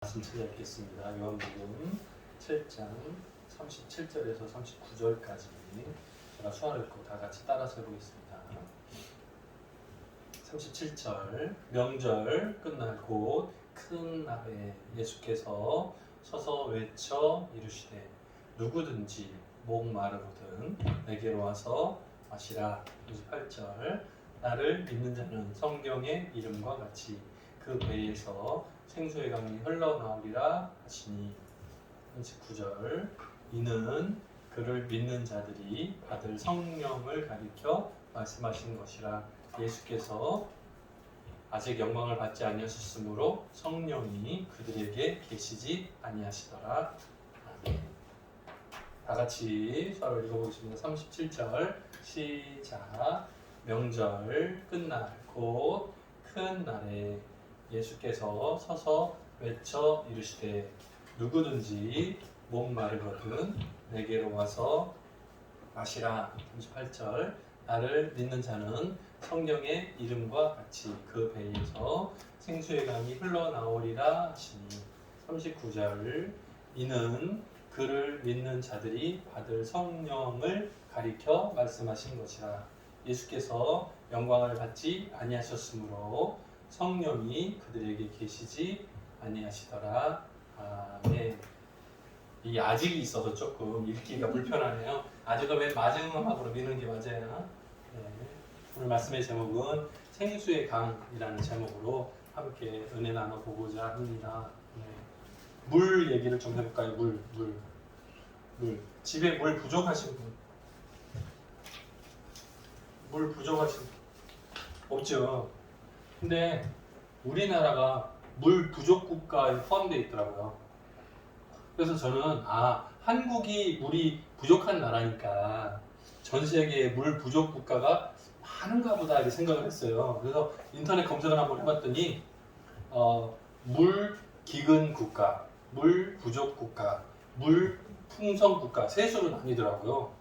말씀 찾아뵙겠습니다. 요한복음 7장 37절에서 39절까지 제가 수화를 읽고 다 같이 따라서 해보겠습니다. 37절 명절 끝날 곧 큰 날에 예수께서 서서 외쳐 이르시되 누구든지 목 마르거든 내게로 와서 마시라. 28절 나를 믿는 자는 성경의 이름과 같이 그 배에서 생수의 강이 흘러나오리라 하시니. 39절 이는 그를 믿는 자들이 받을 성령을 가리켜 말씀하신 것이라. 예수께서 아직 영광을 받지 아니하셨으므로 성령이 그들에게 계시지 아니하시더라. 아멘. 다 같이 서로 읽어보겠습니다. 37절 시작. 명절 끝날 곧 큰 날에 예수께서 서서 외쳐 이르시되 누구든지 목 마르거든 내게로 와서 마시라. 38절 나를 믿는 자는 성경의 이름과 같이 그 배에서 생수의 강이 흘러나오리라 하시니. 39절 이는 그를 믿는 자들이 받을 성령을 가리켜 말씀하신 것이라. 예수께서 영광을 받지 아니하셨으므로 성령이 그들에게 계시지 아니하시더라. 아멘. 이 아직이 있어서 조금 읽기가 불편하네요. 아직은 맨 마지막으로 미는 게 맞아요. 네. 오늘 말씀의 제목은 생수의 강이라는 제목으로 함께 은혜 나눠보고자 합니다. 네. 물 얘기를 좀 해볼까요? 물. 집에 물 부족하신 분? 물 부족하신 분? 없죠. 근데 우리나라가 물 부족 국가에 포함되어 있더라고요. 그래서 저는 한국이 물이 부족한 나라니까 전 세계의 물 부족 국가가 많은가 보다 이렇게 생각을 했어요. 그래서 인터넷 검색을 한번 해봤더니 물 기근 국가, 물 부족 국가, 물 풍성 국가 세 수로 나뉘더라고요.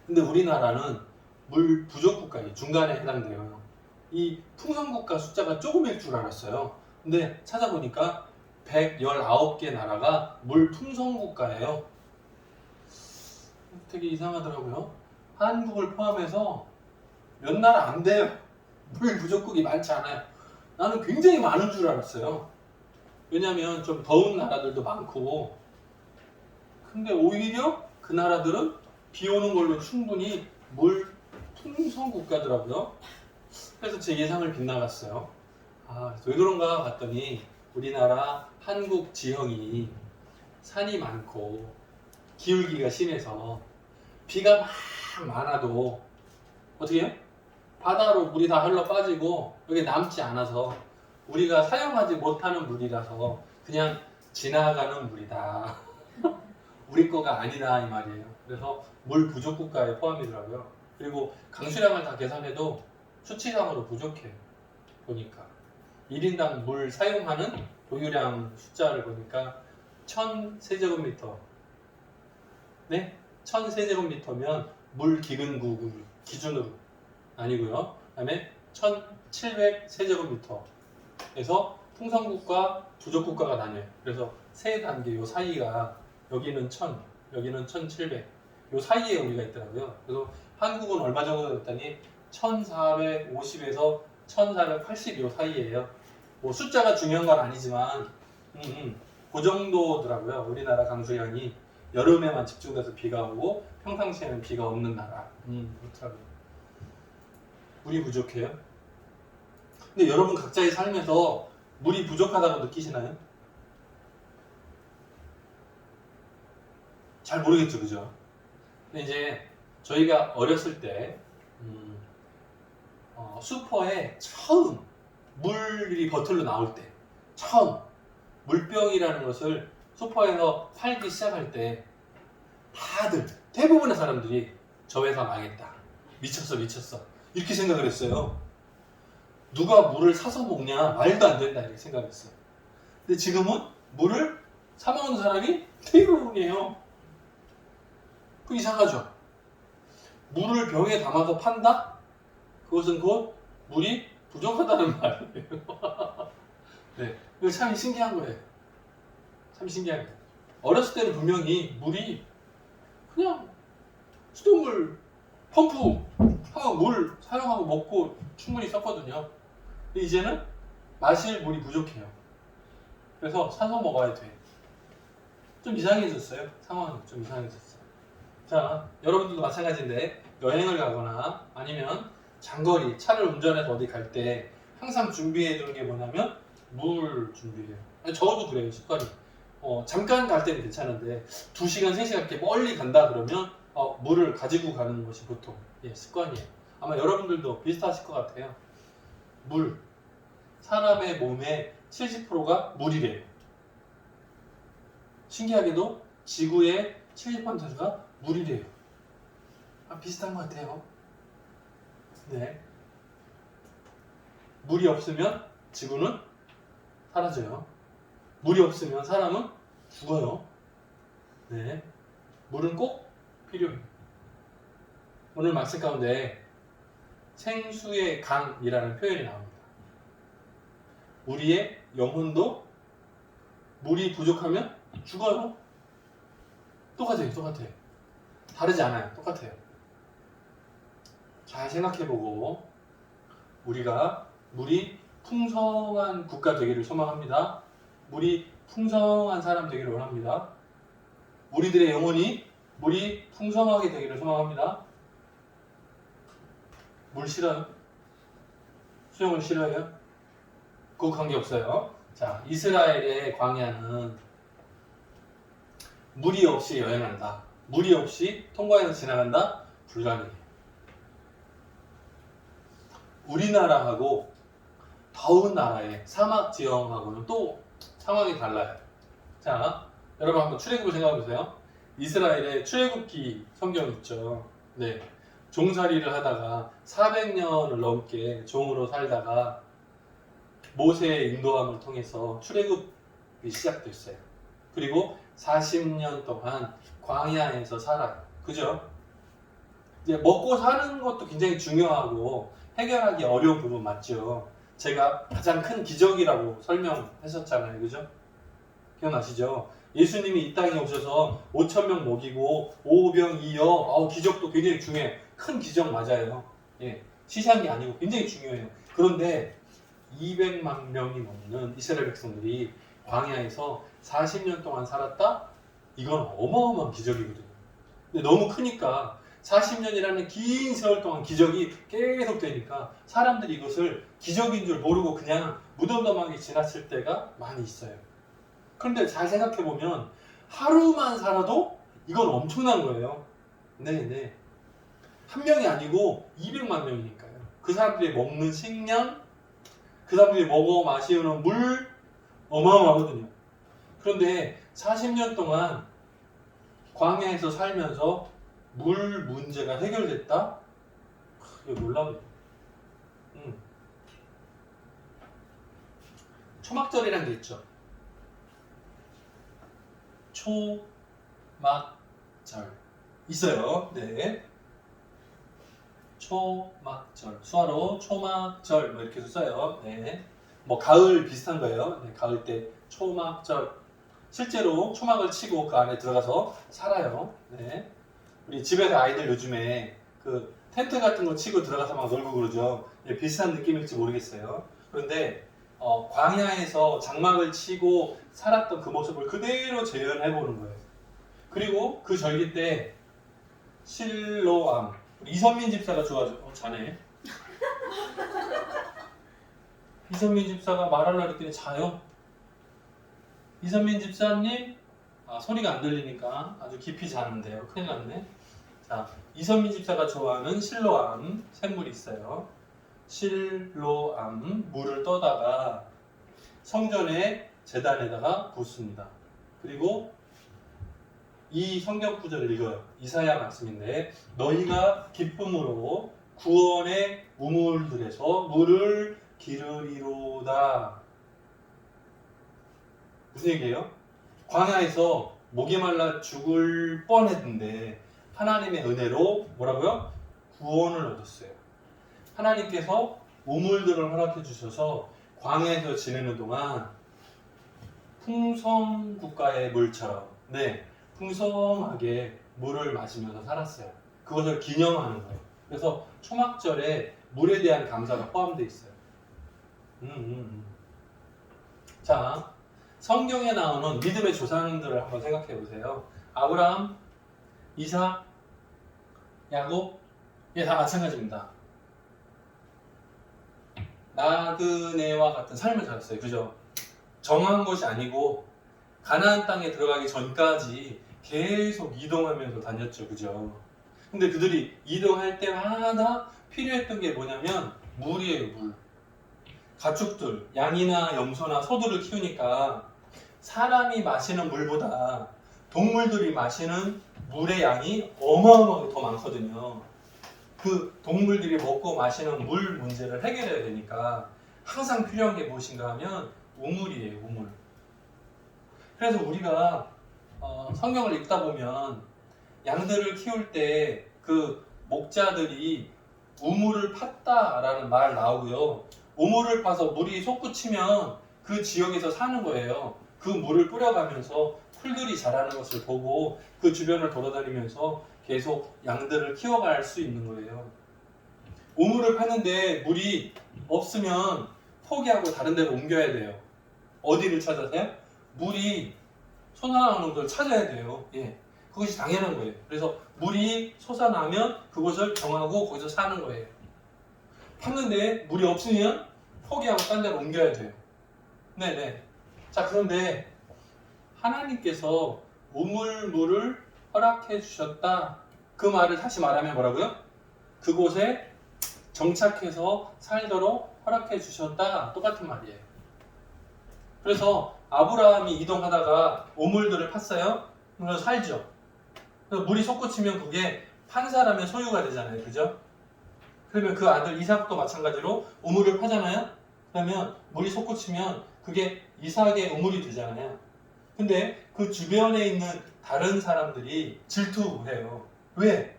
근데 우리나라는 물 부족 국가에 중간에 해당돼요. 이 풍성국가 숫자가 조금일 줄 알았어요. 근데 찾아보니까 119개 나라가 물 풍성국가예요. 되게 이상하더라고요. 한국을 포함해서 몇 나라 안 돼요. 물 부족국이 많지 않아요. 나는 굉장히 많은 줄 알았어요. 왜냐면 좀 더운 나라들도 많고, 근데 오히려 그 나라들은 비 오는 걸로 충분히 물 풍성국가더라고요. 그래서 제 예상을 빗나갔어요. 왜 그런가 봤더니 우리나라 한국 지형이 산이 많고 기울기가 심해서 비가 막 많아도 어떻게 해요? 바다로 물이 다 흘러 빠지고 여기 남지 않아서 우리가 사용하지 못하는 물이라서 그냥 지나가는 물이다. 우리 거가 아니다 이 말이에요. 그래서 물 부족 국가에 포함이더라고요. 그리고 강수량을 다 계산해도 수치상으로 부족해요. 보니까 1인당 물 사용하는 보유량 숫자를 보니까 1000세제곱미터. 네? 1000세제곱미터면 물 기근국을 기준으로 아니고요. 그 다음에 1700세제곱미터. 그래서 풍성국가, 부족국가가 나뉘어요. 그래서 세 단계 요 사이가 여기는 1000, 여기는 1700. 요 사이에 우리가 있더라고요. 그래서 한국은 얼마 정도 됐더니 1450에서 1480 요 사이에요. 뭐 숫자가 중요한 건 아니지만 그 정도더라고요. 우리나라 강수량이 여름에만 집중돼서 비가 오고 평상시에는 비가 없는 나라. 그렇더라고요. 물이 부족해요. 근데 여러분 각자의 삶에서 물이 부족하다고 느끼시나요? 잘 모르겠죠, 그죠? 근데 이제 저희가 어렸을 때 슈퍼에 처음 물이 버틀로 나올 때 처음 물병이라는 것을 슈퍼에서 팔기 시작할 때 다들 대부분의 사람들이 저 회사 망했다, 미쳤어 이렇게 생각을 했어요. 누가 물을 사서 먹냐, 말도 안 된다 이렇게 생각했어요. 근데 지금은 물을 사 먹는 사람이 대부분이에요. 그 이상하죠? 물을 병에 담아서 판다? 그것은 곧 물이 부족하다는 말이에요. 네, 이거 참 신기한 거예요. 참 신기한 거예요. 어렸을 때는 분명히 물이 그냥 수돗물 펌프하고 물 사용하고 먹고 충분히 썼거든요. 근데 이제는 마실 물이 부족해요. 그래서 사서 먹어야 돼. 좀 이상해졌어요. 상황이 좀 이상해졌어요. 자, 여러분들도 마찬가지인데 여행을 가거나 아니면 장거리 차를 운전해서 어디 갈 때 항상 준비해 두는 게 뭐냐면 물 준비해요. 아니, 저도 그래요, 습관이. 잠깐 갈 때는 괜찮은데 2시간, 3시간 이렇게 멀리 간다 그러면 물을 가지고 가는 것이 보통 습관이에요. 아마 여러분들도 비슷하실 것 같아요. 물. 사람의 몸의 70%가 물이래요. 신기하게도 지구의 70%가 물이래요. 비슷한 것 같아요. 네. 물이 없으면 지구는 사라져요. 물이 없으면 사람은 죽어요. 네. 물은 꼭 필요해요. 오늘 말씀 가운데 생수의 강이라는 표현이 나옵니다. 우리의 영혼도 물이 부족하면 죽어요. 똑같아요. 다르지 않아요. 똑같아요. 잘 생각해보고 우리가 물이 풍성한 국가 되기를 소망합니다. 물이 풍성한 사람 되기를 원합니다. 우리들의 영혼이 물이 풍성하게 되기를 소망합니다. 물 싫어요? 수영을 싫어해요? 그거 관계없어요. 자, 이스라엘의 광야는 물이 없이 여행한다. 물이 없이 통과해서 지나간다? 불가능해요. 우리나라하고 더운 나라의 사막 지형하고는 또 상황이 달라요. 자, 여러분 한번 출애굽을 생각해 보세요. 이스라엘의 출애굽기 성경 있죠. 네. 종살이를 하다가 400년을 넘게 종으로 살다가 모세의 인도함을 통해서 출애굽이 시작됐어요. 그리고 40년 동안 광야에서 살아요. 그죠? 이제 먹고 사는 것도 굉장히 중요하고 해결하기 어려운 부분 맞죠? 제가 가장 큰 기적이라고 설명했었잖아요. 그죠? 기억나시죠? 예수님이 이 땅에 오셔서 5,000명 먹이고 5병2여 기적도 굉장히 중요해요. 큰 기적 맞아요. 예, 시시한 게 아니고 굉장히 중요해요. 그런데 200만 명이 넘는 이스라엘 백성들이 광야에서 40년 동안 살았다? 이건 어마어마한 기적이거든요. 근데 너무 크니까 40년이라는 긴 세월 동안 기적이 계속 되니까 사람들이 이것을 기적인 줄 모르고 그냥 무덤덤하게 지났을 때가 많이 있어요. 그런데 잘 생각해보면 하루만 살아도 이건 엄청난 거예요. 네네. 한 명이 아니고 200만 명이니까요. 그 사람들이 먹는 식량, 그 사람들이 먹어 마시는 물 어마어마하거든요. 그런데 40년 동안 광야에서 살면서 물 문제가 해결됐다? 이거 놀라워요. 초막절이라는 게 있죠. 초막절 있어요. 네. 초막절, 수화로 초막절 뭐 이렇게 써요. 네. 뭐 가을 비슷한 거예요. 네, 가을 때 초막절. 실제로 초막을 치고 그 안에 들어가서 살아요. 네. 우리 집에서 아이들 요즘에 그 텐트 같은 거 치고 들어가서 막 놀고 그러죠. 네, 비슷한 느낌일지 모르겠어요. 그런데 광야에서 장막을 치고 살았던 그 모습을 그대로 재현해 보는 거예요. 그리고 그 절기 때 실로암, 이선민 집사가 좋아하죠. 자네. 이선민 집사가 말하려고 했더니 자요. 이선민 집사님, 소리가 안 들리니까 아주 깊이 자는데요. 큰일 났네. 자, 이선민 집사가 좋아하는 실로암 샘물이 있어요. 실로암 물을 떠다가 성전의 제단에다가 붓습니다. 그리고 이 성경 구절을 읽어요. 이사야 말씀인데 너희가 기쁨으로 구원의 우물들에서 물을 기르리로다. 무슨 얘기예요? 광야에서 목이 말라 죽을 뻔했는데 하나님의 은혜로 뭐라고요? 구원을 얻었어요. 하나님께서 우물들을 허락해 주셔서 광야에서 지내는 동안 풍성 국가의 물처럼 풍성하게 물을 마시면서 살았어요. 그것을 기념하는 거예요. 그래서 초막절에 물에 대한 감사가 포함되어 있어요. 자, 성경에 나오는 믿음의 조상들을 한번 생각해 보세요. 아브라함, 이삭, 야곱, 다 마찬가지입니다. 나그네와 같은 삶을 살았어요. 그죠? 정한 것이 아니고 가나안 땅에 들어가기 전까지 계속 이동하면서 다녔죠. 그죠? 근데 그들이 이동할 때마다 필요했던 게 뭐냐면 물이에요. 물. 가축들, 양이나 염소나 소들을 키우니까 사람이 마시는 물보다 동물들이 마시는 물의 양이 어마어마하게 더 많거든요. 그 동물들이 먹고 마시는 물 문제를 해결해야 되니까 항상 필요한 게 무엇인가 하면 우물이에요. 우물. 그래서 우리가 성경을 읽다 보면 양들을 키울 때 그 목자들이 우물을 팠다라는 말 나오고요. 우물을 파서 물이 솟구치면 그 지역에서 사는 거예요. 그 물을 뿌려가면서 풀들이 자라는 것을 보고 그 주변을 돌아다니면서 계속 양들을 키워갈 수 있는 거예요. 우물을 파는데 물이 없으면 포기하고 다른 데로 옮겨야 돼요. 어디를 찾아서요? 물이 솟아나오는 걸 찾아야 돼요. 그것이 당연한 거예요. 그래서 물이 솟아나면 그곳을 정하고 거기서 사는 거예요. 팠는데 물이 없으면 포기하고 딴 데로 옮겨야 돼요. 자, 그런데 하나님께서 우물물을 허락해 주셨다. 그 말을 다시 말하면 뭐라고요? 그곳에 정착해서 살도록 허락해 주셨다. 똑같은 말이에요. 그래서 아브라함이 이동하다가 우물들을 팠어요. 그래서 살죠. 그래서 물이 솟구치면 그게 판 사람의 소유가 되잖아요. 그죠? 그러면 그 아들 이삭도 마찬가지로 우물을 파잖아요. 그러면 물이 솟구치면 그게 이삭의 우물이 되잖아요. 근데 그 주변에 있는 다른 사람들이 질투해요. 왜?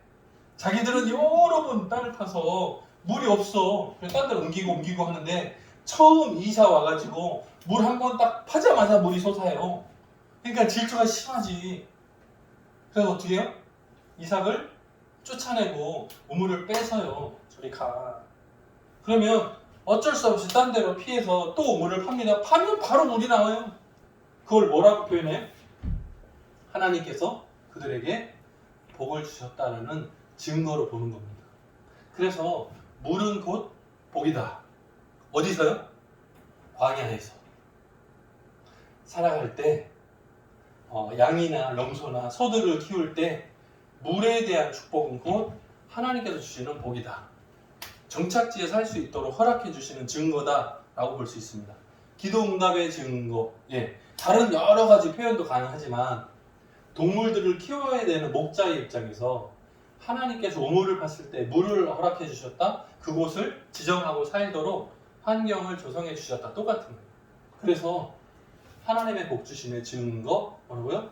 자기들은 여러 번 땅을 파서 물이 없어. 그래서 딴 데로 옮기고 하는데 처음 이사 와가지고 물 한 번 딱 파자마자 물이 솟아요. 그러니까 질투가 심하지. 그래서 어떻게 해요? 이삭을 쫓아내고 우물을 뺏어요. 저리 가. 그러면 어쩔 수 없이 딴 데로 피해서 또 우물을 팝니다. 파면 바로 물이 나와요. 그걸 뭐라고 표현해요? 하나님께서 그들에게 복을 주셨다는 증거로 보는 겁니다. 그래서 물은 곧 복이다. 어디서요? 광야에서. 살아갈 때 양이나 염소나 소들을 키울 때 물에 대한 축복은 곧 하나님께서 주시는 복이다. 정착지에 살 수 있도록 허락해 주시는 증거다 라고 볼 수 있습니다. 기도 응답의 증거, 다른 여러 가지 표현도 가능하지만 동물들을 키워야 되는 목자의 입장에서 하나님께서 우물을 팠을 때 물을 허락해 주셨다. 그곳을 지정하고 살도록 환경을 조성해 주셨다. 똑같은 거예요. 그래서 하나님의 복 주심의 증거 뭐라고요?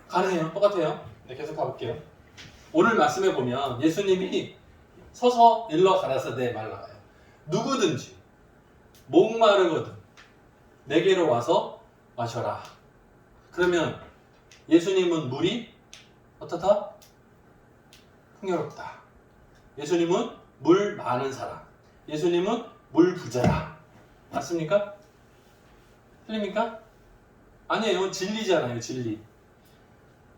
가능해요? 똑같아요? 계속 가볼게요. 오늘 말씀해 보면 예수님이 서서 일러 가라사대 말 나와요. 누구든지 목마르거든 내게로 와서 마셔라. 그러면 예수님은 물이 어떻다? 풍요롭다. 예수님은 물 많은 사람. 예수님은 물 부자라. 맞습니까? 틀립니까? 아니에요. 진리잖아요. 진리.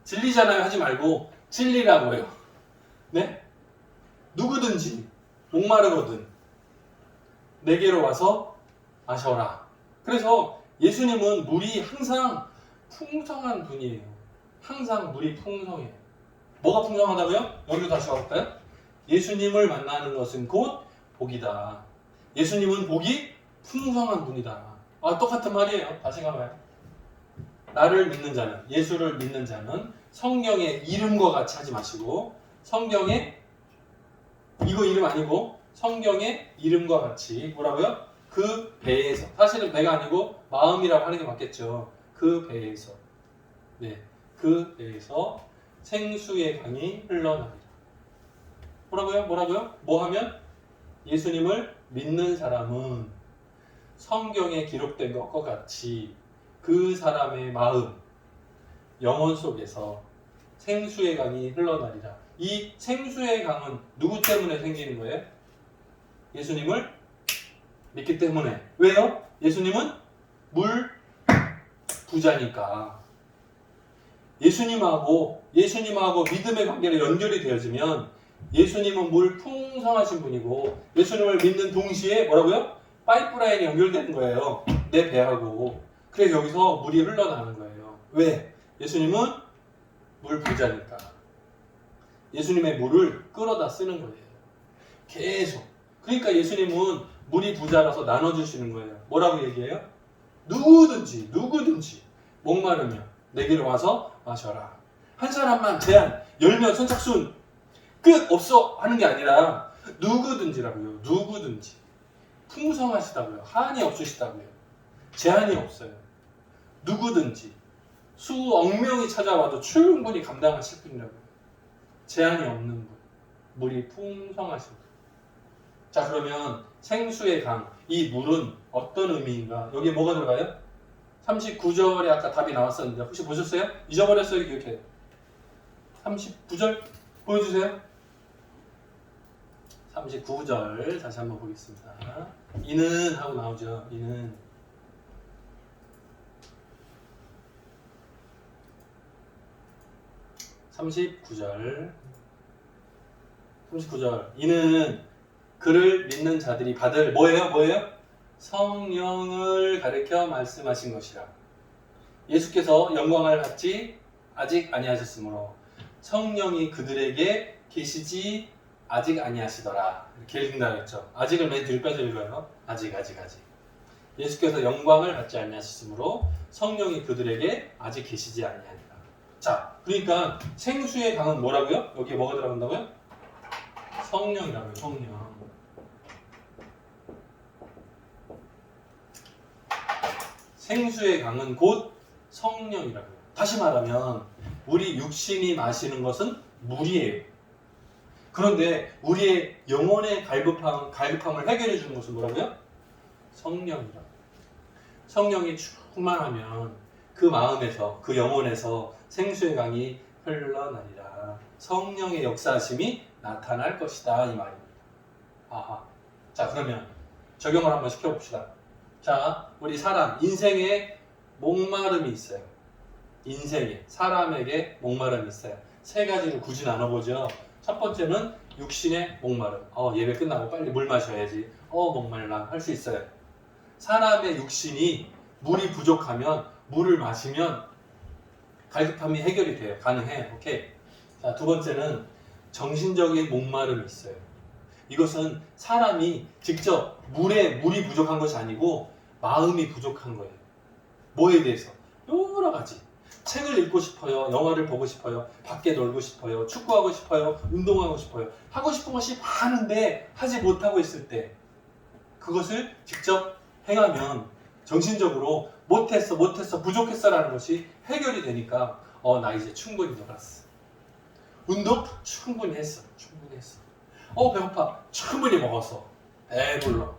진리잖아요 하지 말고 진리라고 해요. 누구든지 목마르거든 내게로 와서 마셔라. 그래서 예수님은 물이 항상 풍성한 분이에요. 항상 물이 풍성해요. 뭐가 풍성하다고요? 여기로 다시 가볼까요? 예수님을 만나는 것은 곧 복이다. 예수님은 복이 풍성한 분이다. 똑같은 말이에요. 다시 가봐요. 나를 믿는 자는, 예수를 믿는 자는 성경의 이름과 같이 하지 마시고 성경의 이거 이름 아니고 성경의 이름과 같이 뭐라고요? 그 배에서, 사실은 배가 아니고 마음이라고 하는 게 맞겠죠. 그 배에서, 그 배에서 생수의 강이 흘러나오리라. 뭐라고요? 뭐 하면? 예수님을 믿는 사람은 성경에 기록된 것과 같이 그 사람의 마음, 영혼 속에서 생수의 강이 흘러나리라. 이 생수의 강은 누구 때문에 생기는 거예요? 예수님을 믿기 때문에. 왜요? 예수님은 물 부자니까. 예수님하고 믿음의 관계로 연결이 되어지면 예수님은 물 풍성하신 분이고 예수님을 믿는 동시에 뭐라고요? 파이프라인이 연결되는 거예요. 내 배하고. 그래서 여기서 물이 흘러나는 거예요. 왜? 예수님은 물 부자니까. 예수님의 물을 끌어다 쓰는 거예요. 계속. 그러니까 예수님은 물이 부자라서 나눠주시는 거예요. 뭐라고 얘기해요? 누구든지 목마르면 내게로 와서 마셔라. 한 사람만 제한, 열면 선착순 끝 없어 하는 게 아니라 누구든지라고요. 누구든지. 풍성하시다고요. 한이 없으시다고요. 제한이 없어요. 수억 명이 찾아와도 충분히 감당하실 분이라고요. 제한이 없는 분. 물이 풍성하신 분. 자, 그러면 생수의 강, 이 물은 어떤 의미인가? 여기에 뭐가 들어가요? 39절에 아까 답이 나왔었는데 혹시 보셨어요? 잊어버렸어요? 기억해요. 39절 보여주세요. 39절 다시 한번 보겠습니다. 이는 하고 나오죠. 이는 39절 이는 그를 믿는 자들이 받을 뭐예요? 성령을 가리켜 말씀하신 것이라. 예수께서 영광을 받지 아직 아니하셨으므로 성령이 그들에게 계시지 아직 아니하시더라. 이렇게 읽는다 그랬죠. 아직을 맨 뒤까지 읽어요. 아직. 예수께서 영광을 받지 아니하셨으므로 성령이 그들에게 아직 계시지 아니하니라. 자, 그러니까 생수의 강은 뭐라고요? 여기에 뭐가 들어간다고요? 성령이라고요. 성령. 생수의 강은 곧 성령이라고요. 다시 말하면 우리 육신이 마시는 것은 물이에요. 그런데 우리의 영혼의 갈급함을 해결해 주는 것은 뭐라고요? 성령이라고요. 성령이 충만하면 그 마음에서, 그 영혼에서 생수의 강이 흘러나리라. 성령의 역사하심이 나타날 것이다, 이 말입니다. 아하. 자, 그러면 적용을 한번 시켜봅시다. 자, 우리 사람, 인생에 목마름이 있어요. 인생에, 사람에게 목마름이 있어요. 세 가지로 굳이 나눠보죠. 첫 번째는 육신의 목마름. 예배 끝나고 빨리 물 마셔야지. 목말라 할 수 있어요. 사람의 육신이 물이 부족하면 물을 마시면 갈급함이 해결이 돼요. 가능해. 오케이. 자, 두 번째는 정신적인 목마름이 있어요. 이것은 사람이 직접 물이 부족한 것이 아니고 마음이 부족한 거예요. 뭐에 대해서? 여러 가지. 책을 읽고 싶어요. 영화를 보고 싶어요. 밖에 놀고 싶어요. 축구하고 싶어요. 운동하고 싶어요. 하고 싶은 것이 많은데 하지 못하고 있을 때 그것을 직접 행하면 정신적으로 못했어 부족했어라는 것이 해결이 되니까 나 이제 충분히 놀았어. 운동 충분히 했어. 배고파 충분히 먹었어. 배불러.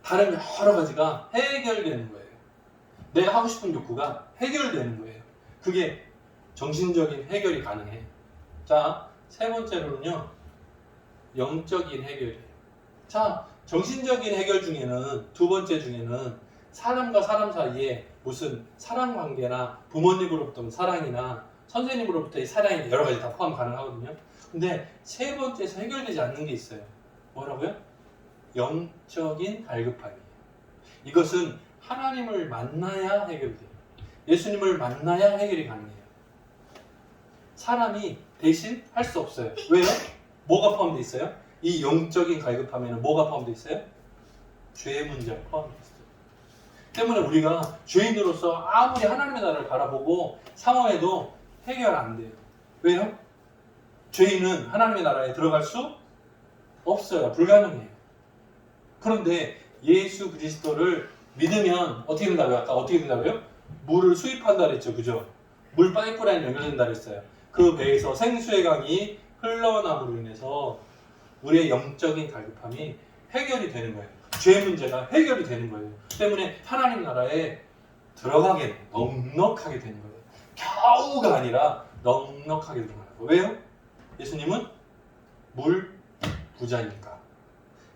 다른 여러 가지가 해결되는 거예요. 내가 하고 싶은 욕구가 해결되는 거예요. 그게 정신적인 해결이 가능해. 자, 세 번째로는요, 영적인 해결이에요. 자, 정신적인 해결 중에는, 두 번째 중에는 사람과 사람 사이에 무슨 사랑 관계나 부모님으로부터 사랑이나 선생님으로부터의 사랑이 여러 가지 다 포함 가능하거든요. 근데 세 번째에서 해결되지 않는 게 있어요. 뭐라고요? 영적인 갈급함이에요. 이것은 하나님을 만나야 해결돼요. 예수님을 만나야 해결이 가능해요. 사람이 대신 할 수 없어요. 왜요? 뭐가 포함되어 있어요? 이 영적인 갈급함에는 뭐가 포함되어 있어요? 죄의 문제가 포함되어 있어요. 때문에 우리가 죄인으로서 아무리 하나님의 나라를 바라보고 상황해도 해결 안 돼요. 왜요? 죄인은 하나님의 나라에 들어갈 수 없어요. 불가능해요. 그런데 예수 그리스도를 믿으면 어떻게 된다고요? 아까 어떻게 된다고요? 물을 수입한다 그랬죠. 그죠? 물 파이프라인 연결된다 그랬어요. 그 배에서 생수의 강이 흘러남으로 인해서 우리의 영적인 갈급함이 해결이 되는 거예요. 죄 문제가 해결이 되는 거예요. 때문에 하나님 나라에 들어가게 넉넉하게 되는 거예요. 겨우가 아니라 넉넉하게 들어가는 거예요. 왜요? 예수님은 물 부자니까.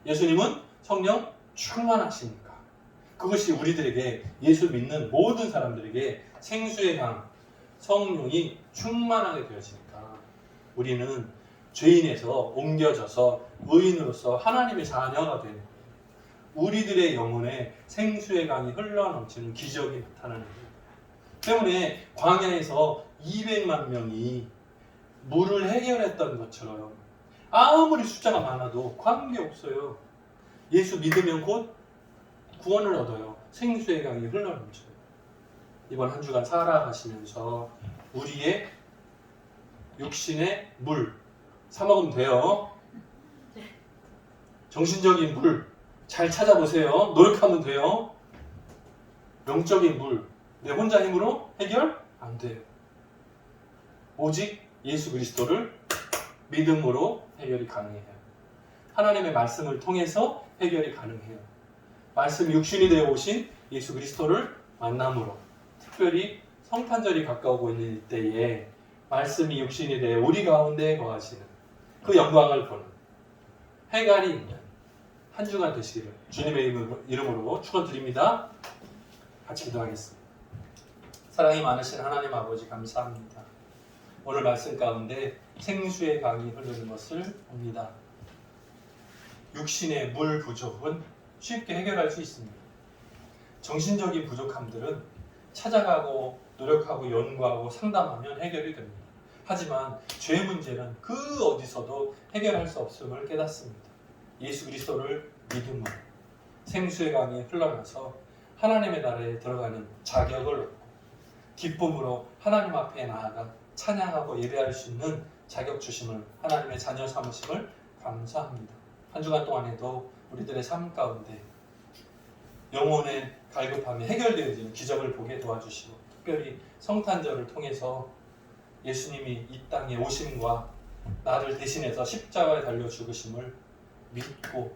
예수님은 성령 충만하시니까. 그것이 우리들에게, 예수 믿는 모든 사람들에게 생수의 강, 성령이 충만하게 되어지니까 우리는 죄인에서 옮겨져서 의인으로서 하나님의 자녀가 되는 거예요. 우리들의 영혼에 생수의 강이 흘러넘치는 기적이 나타나는 거예요. 때문에 광야에서 200만 명이 물을 해결했던 것처럼 아무리 숫자가 많아도 관계없어요. 예수 믿으면 곧 구원을 얻어요. 생수의 강이 흘러넘쳐요. 이번 한 주간 살아가시면서 우리의 육신의 물 사먹으면 돼요. 정신적인 물 잘 찾아보세요. 노력하면 돼요. 영적인 물 내 혼자 힘으로 해결 안 돼요. 오직 예수 그리스도를 믿음으로 해결이 가능해요. 하나님의 말씀을 통해서 해결이 가능해요. 말씀이 육신이 되어 오신 예수 그리스도를 만남으로, 특별히 성탄절이 가까우고 있는 이때에 말씀이 육신이 되어 우리 가운데 거하시는 그 영광을 보는 해갈이 있는 한 주간 되시기를 주님의 이름으로 축원드립니다. 같이 기도하겠습니다. 사랑이 많으신 하나님 아버지 감사합니다. 오늘 말씀 가운데 생수의 강이 흐르는 것을 봅니다. 육신의 물 부족은 쉽게 해결할 수 있습니다. 정신적인 부족함들은 찾아가고 노력하고 연구하고 상담하면 해결이 됩니다. 하지만 죄 문제는 그 어디서도 해결할 수 없음을 깨닫습니다. 예수 그리스도를 믿음으로 생수의 강이 흘러나서 하나님의 나라에 들어가는 자격을 얻고 기쁨으로 하나님 앞에 나아가 찬양하고 예배할 수 있는 자격 주심을, 하나님의 자녀 삼으심을 감사합니다. 한 주간 동안에도 우리들의 삶 가운데 영혼의 갈급함이 해결되어지는 기적을 보게 도와주시고, 특별히 성탄절을 통해서 예수님이 이 땅에 오심과 나를 대신해서 십자가에 달려 죽으심을 믿고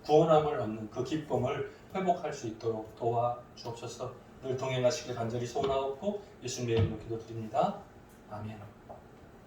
구원함을 얻는 그 기쁨을 회복할 수 있도록 도와주옵소서. 늘 동행하시길 간절히 소원하옵고 예수님의 이름으로 기도드립니다. 아멘.